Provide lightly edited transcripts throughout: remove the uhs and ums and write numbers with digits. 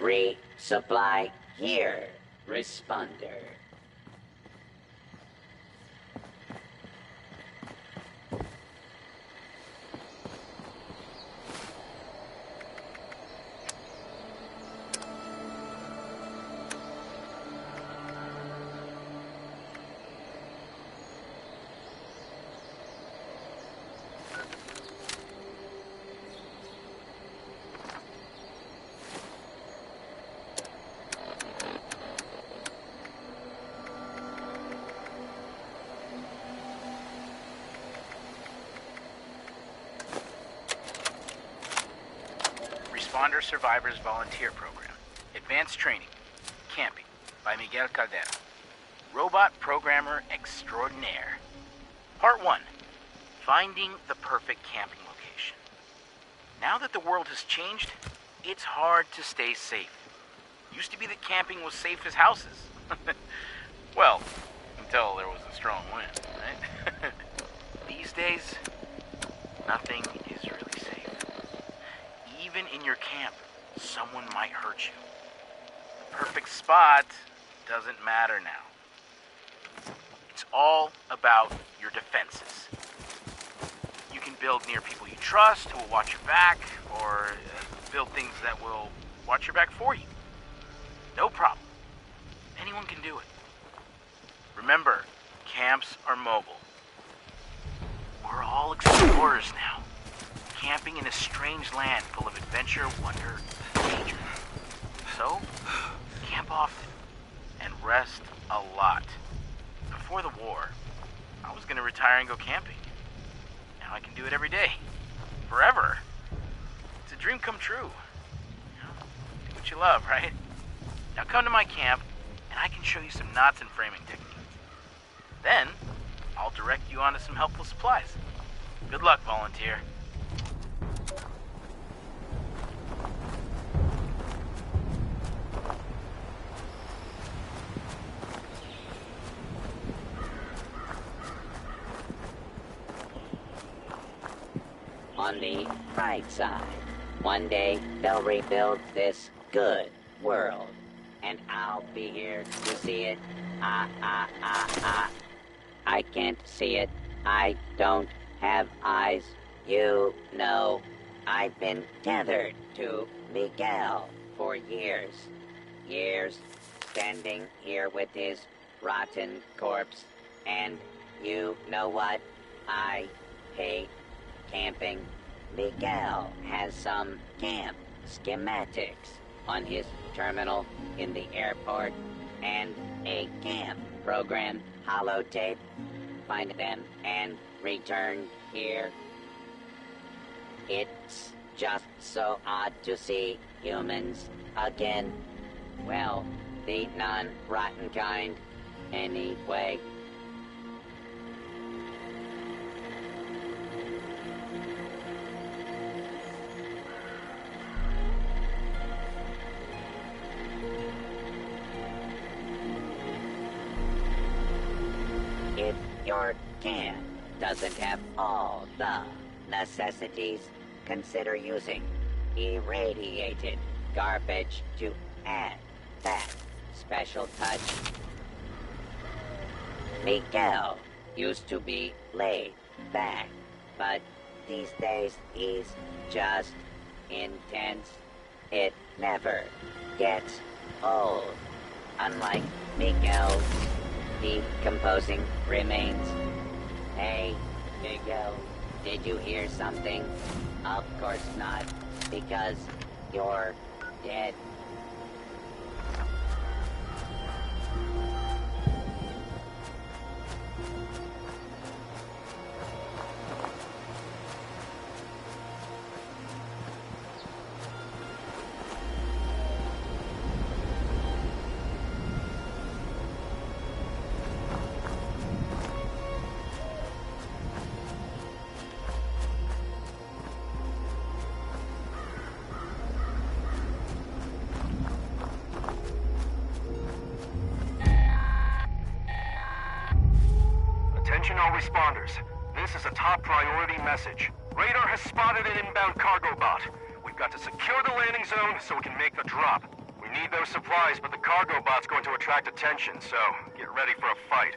Resupply here, responder. Responder Survivors Volunteer Program. Advanced Training. Camping. By Miguel Caldera. Robot Programmer Extraordinaire. Part 1. Finding the perfect camping location. Now that the world has changed, it's hard to stay safe. Used to be that camping was safe as houses. Well, until there was a strong wind, right? These days, nothing is really safe. Even in your camp, someone might hurt you. The perfect spot doesn't matter now. It's all about your defenses. You can build near people you trust who will watch your back, or build things that will watch your back for you. No problem. Anyone can do it. Remember, camps are mobile. We're all explorers now. Camping in a strange land full of adventure, wonder, danger. So, camp often and rest a lot. Before the war, I was gonna retire and go camping. Now I can do it every day. Forever. It's a dream come true. You know, do what you love, right? Now come to my camp, and I can show you some knots and framing techniques. Then, I'll direct you onto some helpful supplies. Good luck, volunteer. On the bright side, one day they'll rebuild this good world, and I'll be here to see it. I can't see it. I don't have eyes. You know, I've been tethered to Miguel for years. Years, standing here with his rotten corpse. And you know what? I hate camping. Miguel has some camp schematics on his terminal in the airport and a camp program holotape. Find them and return here. It's just so odd to see humans again. Well, the non-rotten kind, anyway. If your camp doesn't have all the necessities, consider using irradiated garbage to add that special touch. Miguel used to be laid back, but these days he's just intense. It never gets old, unlike Miguel's decomposing remains. Hey, Miguel, did you hear something? Of course not, because you're dead. Attention all responders. This is a top priority message. Radar has spotted an inbound cargo bot. We've got to secure the landing zone so we can make the drop. We We need those supplies, but the cargo bot's going to attract attention, so get ready for a fight.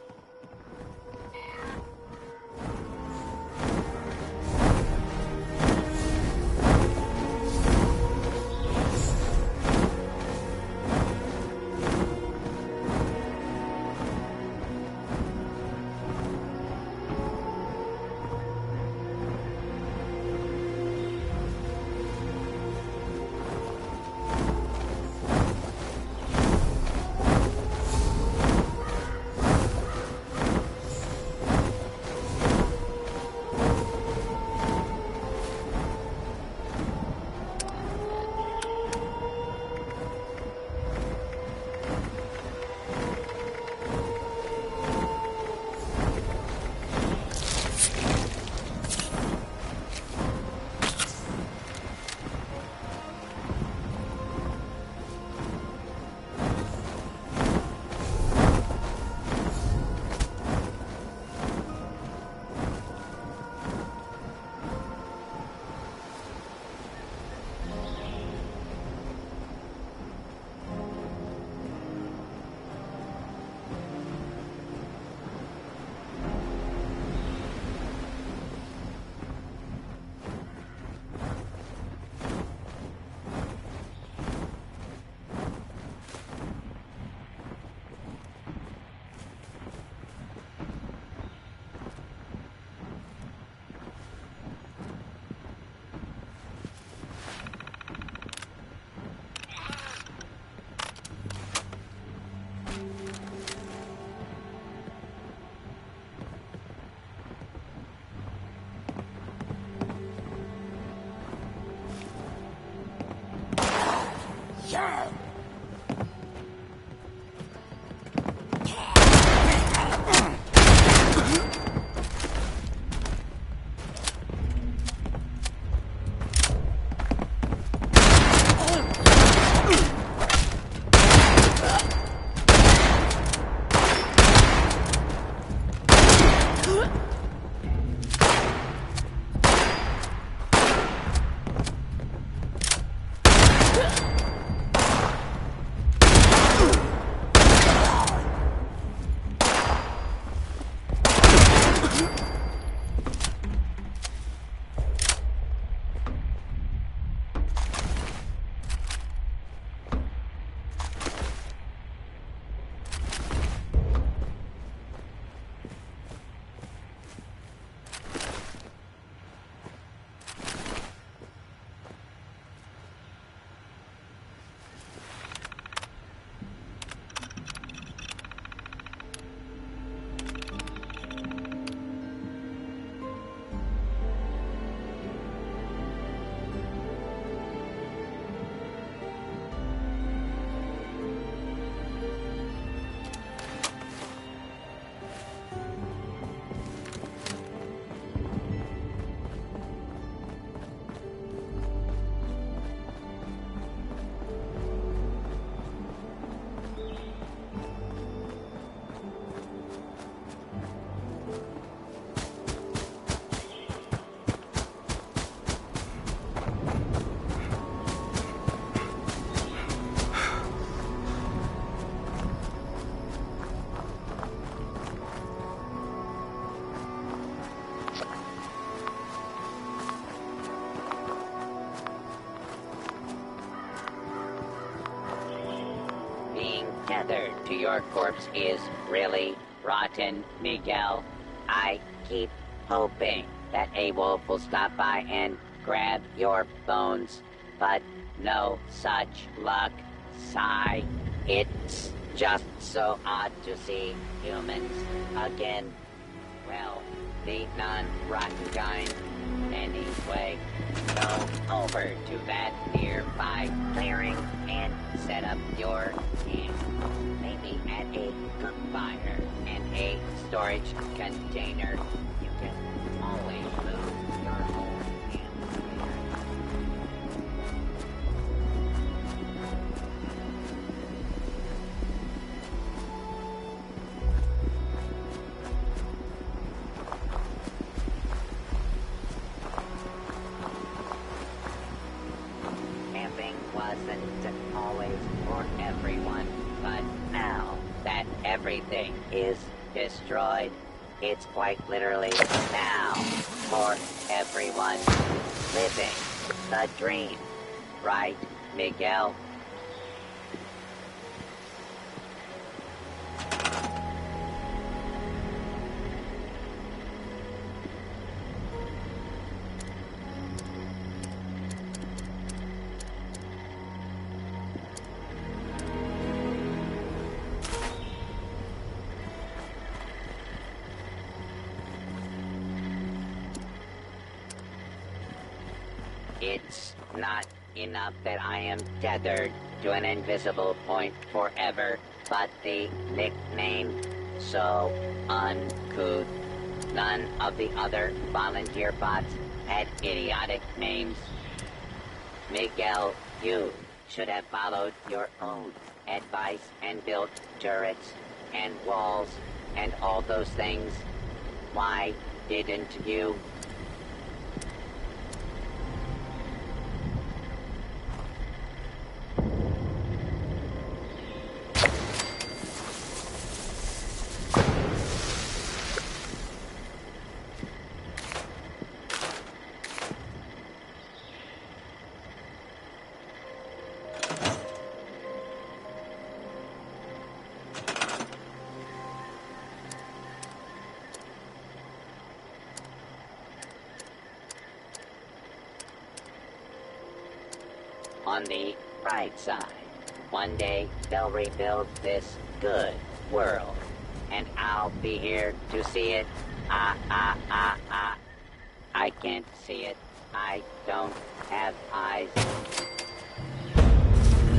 Tethered to your corpse is really rotten, Miguel. I keep hoping that a wolf will stop by and grab your bones, but no such luck. Sigh. It's just so odd to see humans again. Well, the non-rotten kind. Anyway, go over to that nearby clearing and set up your camp. Maybe at a cook fire and a storage container. You can always move your whole camp there. Camping wasn't always eyes for everyone, but now that everything is destroyed, it's quite literally now for everyone living the dream. Right, Miguel? It's not enough that I am tethered to an invisible point forever, but the nickname so uncouth. None of the other volunteer bots had idiotic names. Miguel, you should have followed your own advice and built turrets and walls and all those things. Why didn't you? On the bright side, one day they'll rebuild this good world, and I'll be here to see it. I can't see it. I don't have eyes.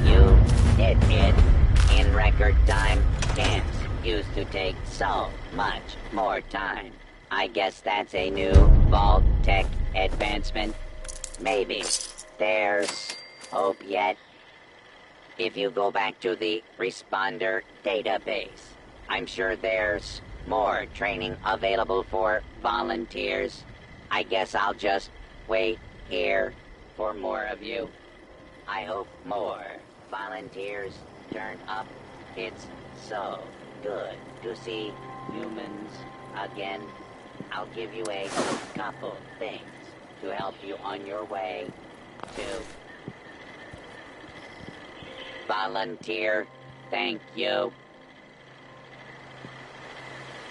You did it in record time. Camps used to take so much more time. I guess that's a new vault tech advancement. Maybe there's hope yet. If you go back to the responder database, I'm sure there's more training available for volunteers. I guess I'll just wait here for more of you. I hope more volunteers turn up. It's so good to see humans again. I'll give you a couple things to help you on your way to volunteer. Thank you.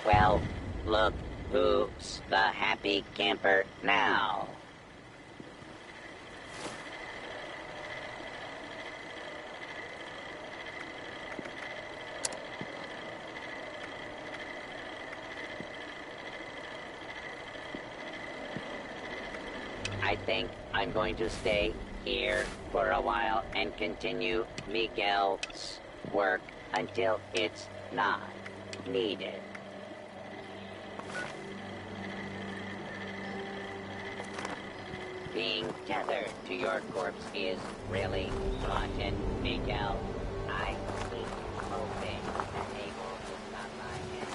Well, look who's the happy camper now. I think I'm going to stay here for a while and continue Miguel's work until it's not needed. Being tethered to your corpse is really rotten, Miguel. I keep hoping that able to stop my hand.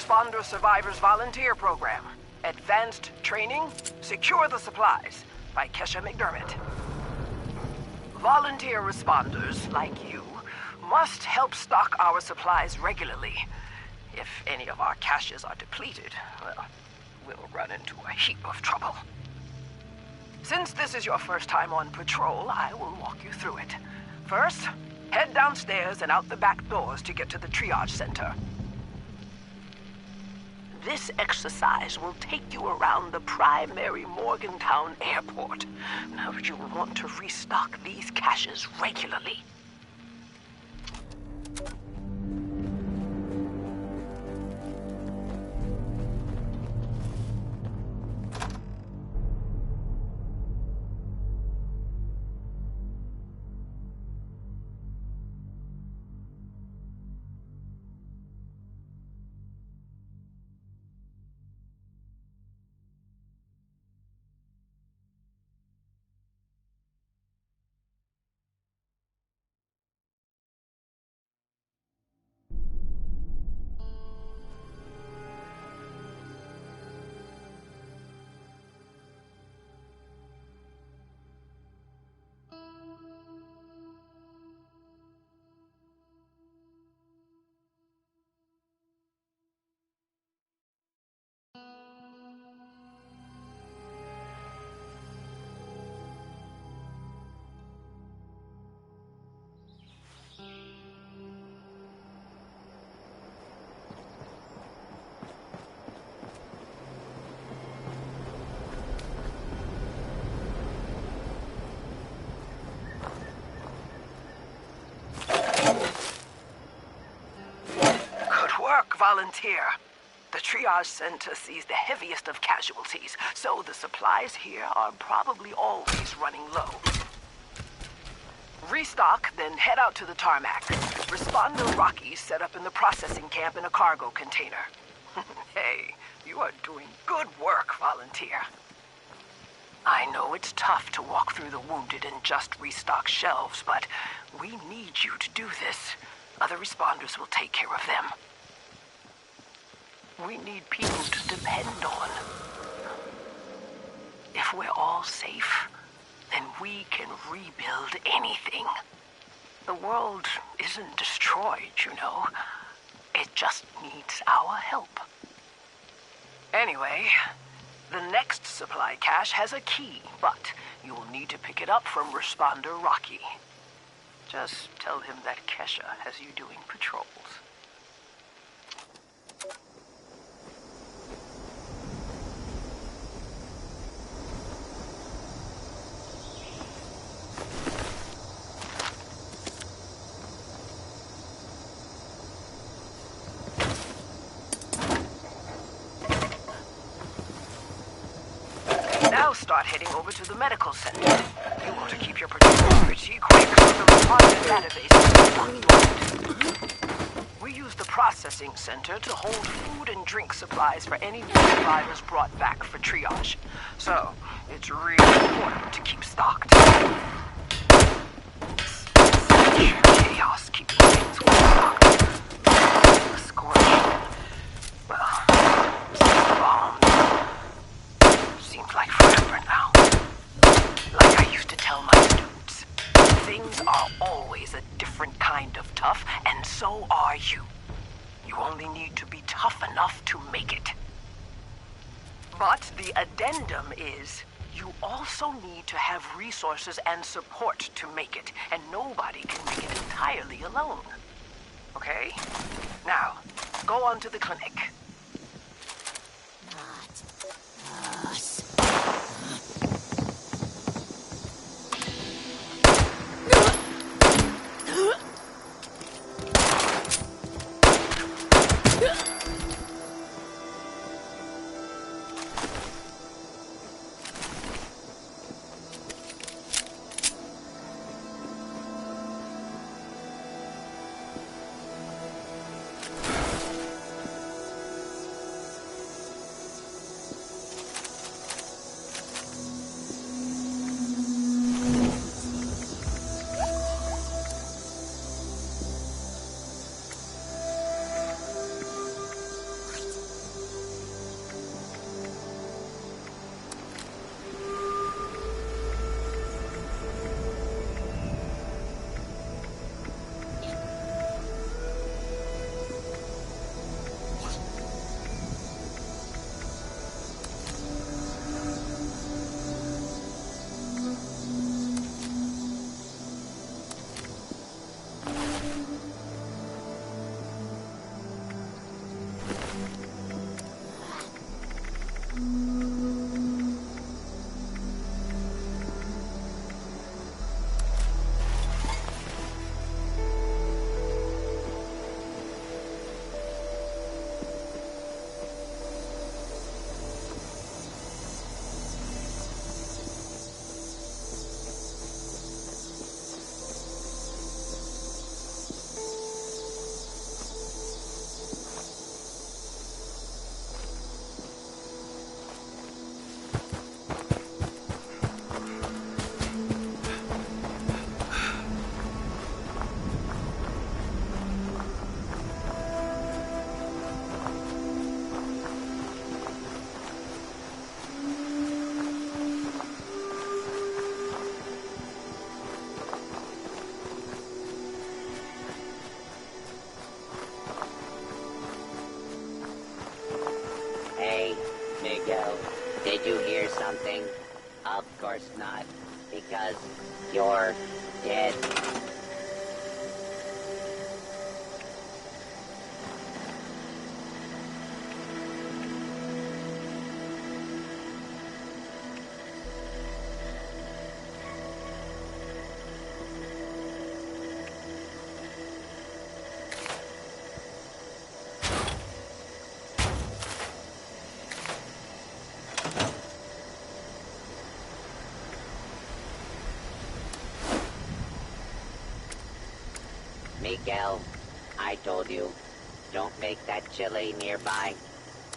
Responder Survivors Volunteer Program. Advanced Training, Secure the Supplies by Kesha McDermott. Volunteer responders, like you, must help stock our supplies regularly. If any of our caches are depleted, well, we'll run into a heap of trouble. Since this is your first time on patrol, I will walk you through it. First, head downstairs and out the back doors to get to the triage center. This exercise will take you around the primary Morgantown airport. Now, you will want to restock these caches regularly. Volunteer. The triage center sees the heaviest of casualties, so the supplies here are probably always running low. Restock, then head out to the tarmac. Responder Rocky's set up in the processing camp in a cargo container. Hey, you are doing good work, Volunteer. I know it's tough to walk through the wounded and just restock shelves, but we need you to do this. Other responders will take care of them. We need people to depend on. If we're all safe, then we can rebuild anything. The world isn't destroyed, you know. It just needs our help. Anyway, the next supply cache has a key, but you'll need to pick it up from Responder Rocky. Just tell him that Kesha has you doing patrols. Now start heading over to the medical center. You want to keep your patrol pretty quick, so the responder database will lock you out. We use the processing center to hold food and drink supplies for any survivors brought back for triage. So, it's really important to keep stocked. Chaos keeping things well stocked. The scorch. Well, bombs. Seems like forever now. Like I used to tell my students, things are always a different kind of tough, and so are you. You only need to be tough enough to make it. But the addendum is, you also need to have resources and support to make it, and nobody can make it entirely alone. Okay? Now, go on to the clinic. anything? Of course not, because you're dead. Miguel, I told you, don't make that chili nearby.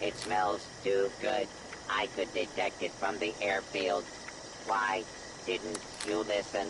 It smells too good. I could detect it from the airfield. Why didn't you listen?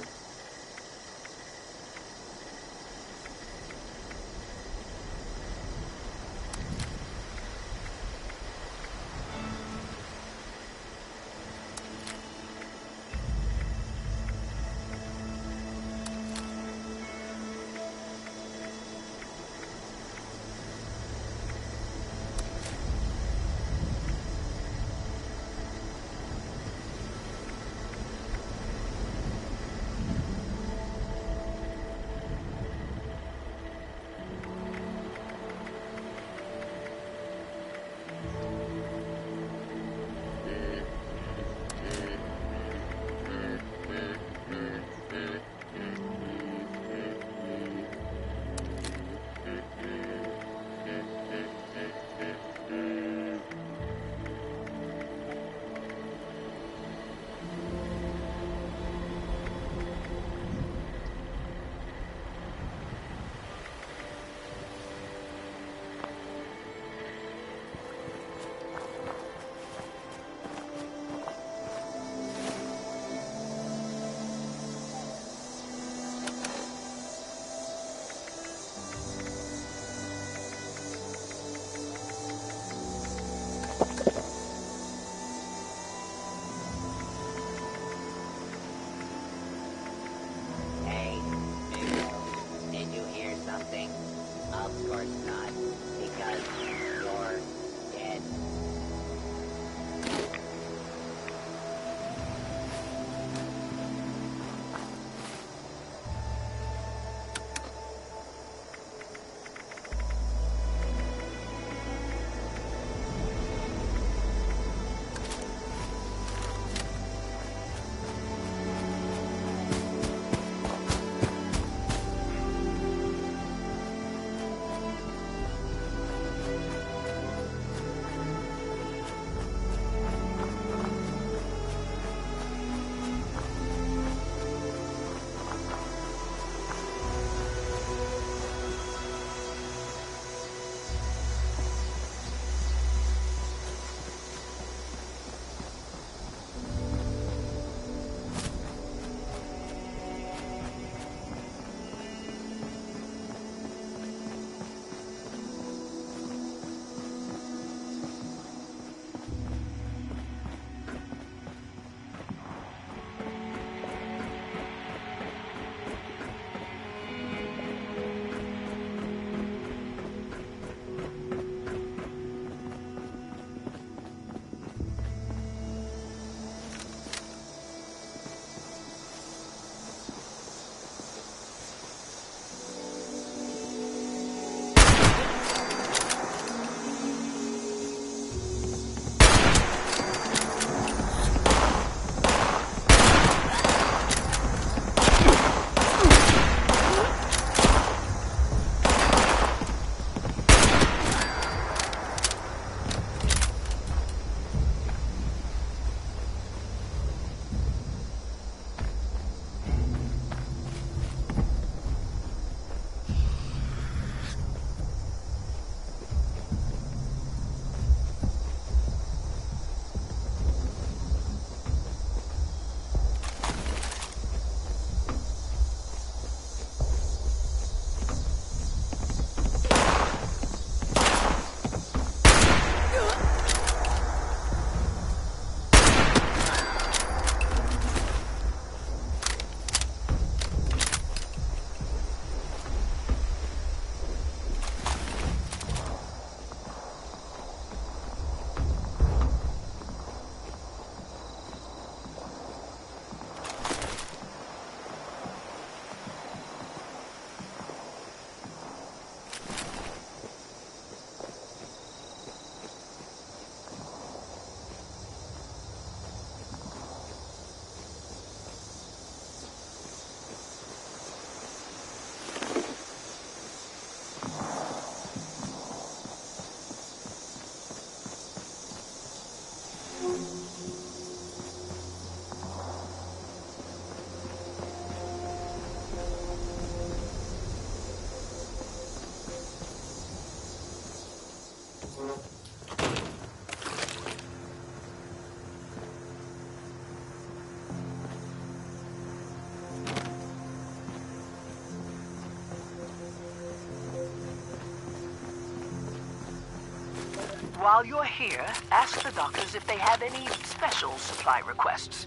while you're here, ask the doctors if they have any special supply requests.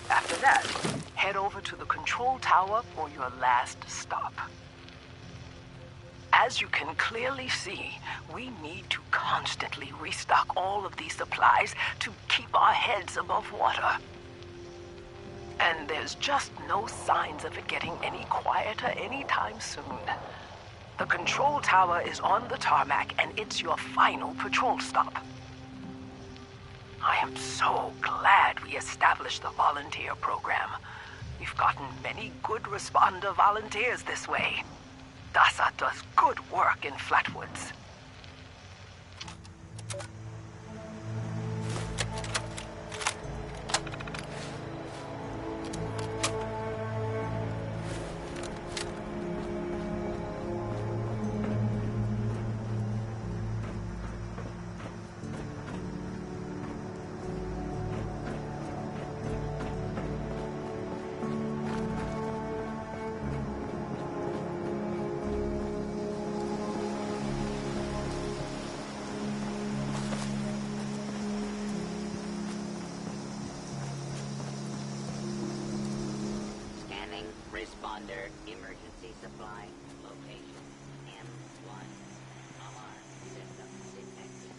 After that, head over to the control tower for your last stop. As you can clearly see, we need to constantly restock all of these supplies to keep our heads above water. And there's just no signs of it getting any quieter anytime soon. The control tower is on the tarmac, and it's your final patrol stop. I am so glad we established the volunteer program. We've gotten many good responder volunteers this way. DASA does good work in Flatwoods. Responder, emergency supply, location, M1. Alarm system detected.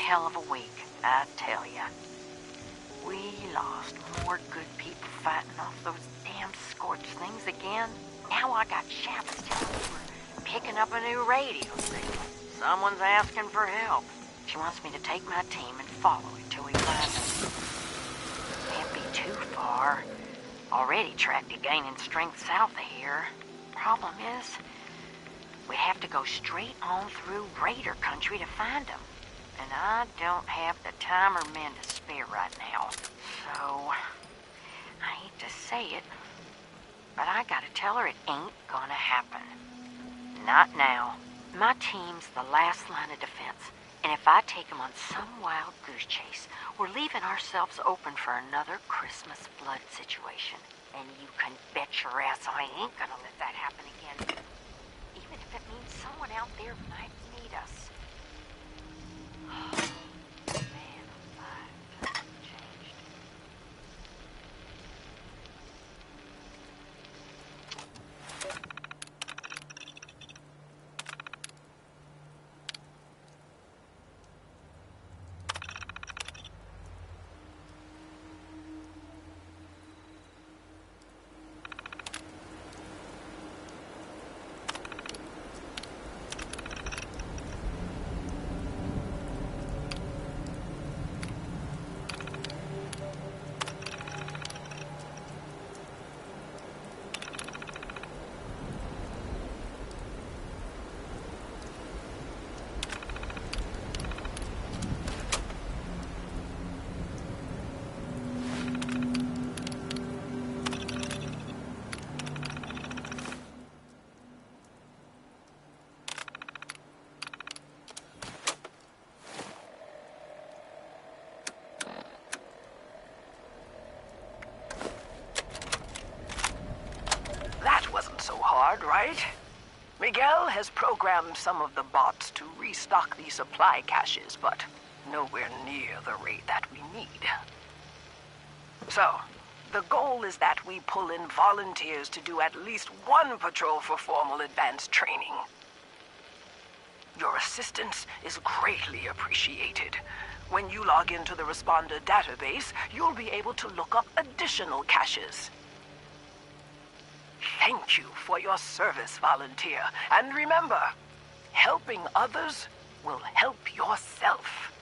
Hell of a week, I tell ya. We lost more good people fighting off those damn scorched things again. Now I got Shabbos telling me we're picking up a new radio signal. Someone's asking for help. She wants me to take my team and follow it till we find them. Can't be too far. Already tracked it gaining strength south of here. Problem is, we'd have to go straight on through Raider country to find them. And I don't have the time or men to spare right now. So, I hate to say it, but I gotta tell her it ain't gonna happen. Not now. My team's the last line of defense, and if I take them on some wild goose chase, we're leaving ourselves open for another Christmas flood situation. And you can bet your ass I ain't gonna let that happen again. Even if it means someone out there might need us. Man alive, changed. hard, right? Miguel has programmed some of the bots to restock the supply caches, but nowhere near the rate that we need. So, the goal is that we pull in volunteers to do at least one patrol for formal advanced training. Your assistance is greatly appreciated. When you log into the Responder database, you'll be able to look up additional caches. Thank you for your service, volunteer. And remember, helping others will help yourself.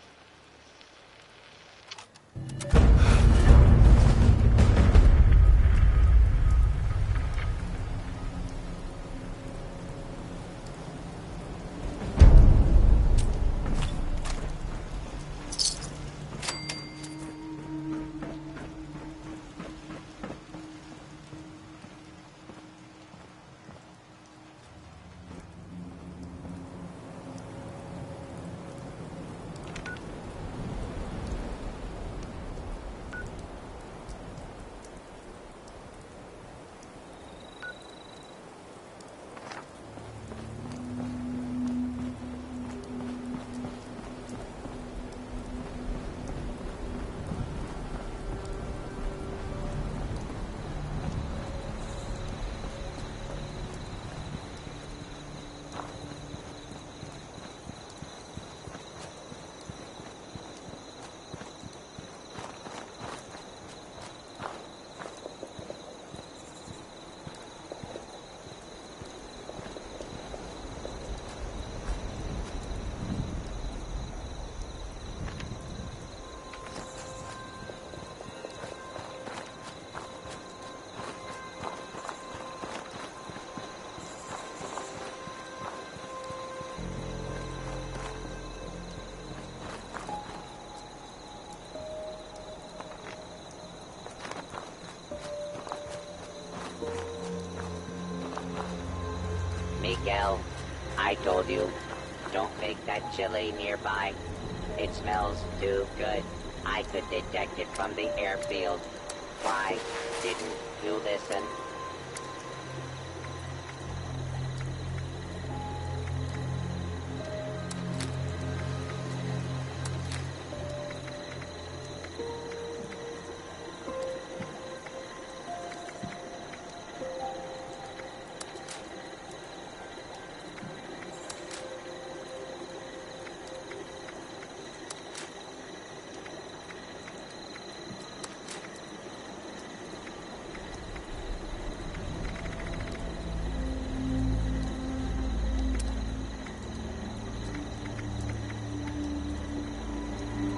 Miguel, I told you, don't make that chili nearby. It smells too good. I could detect it from the airfield. Why didn't you listen?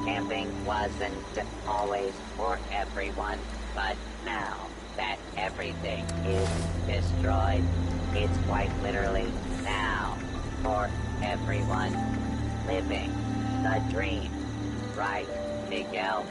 Camping wasn't always for everyone, but now that everything is destroyed, it's quite literally now for everyone living the dream. Right, Miguel?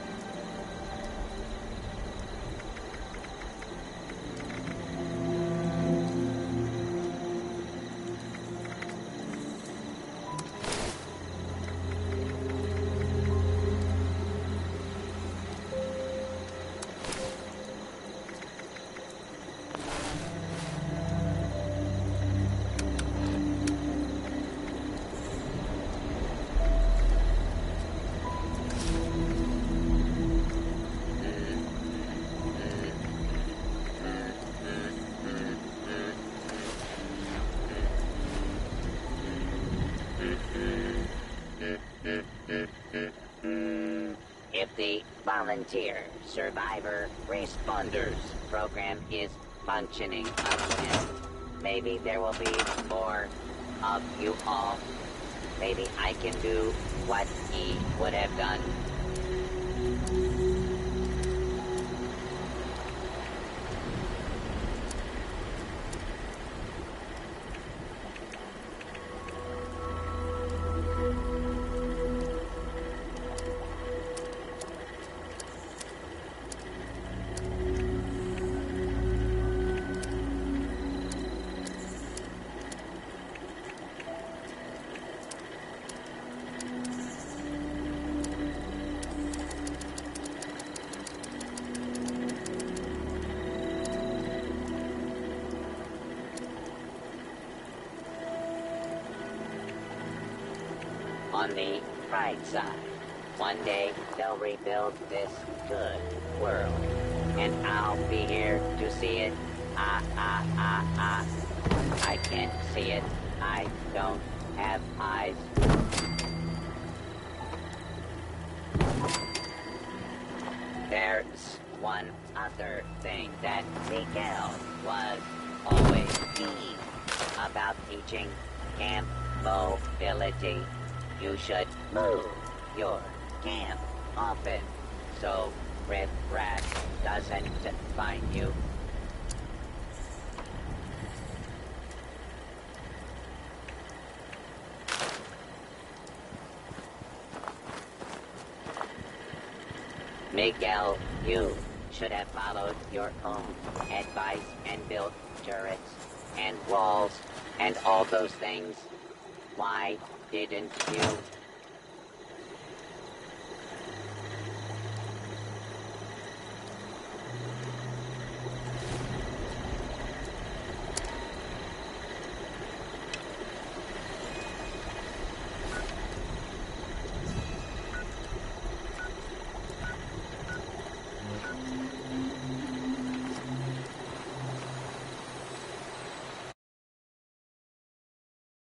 If the Volunteer Survivor Responders program is functioning again, maybe there will be more of you all. Maybe I can do what he would have done. on the bright side. One day they'll rebuild this good world, and I'll be here to see it. I can't see it. I don't have eyes. There's one other thing that Miguel was always keen about teaching: camp mobility. You should move your camp often so riff-raff doesn't find you. Miguel, you should have followed your own advice and built turrets and walls and all those things. Why didn't you?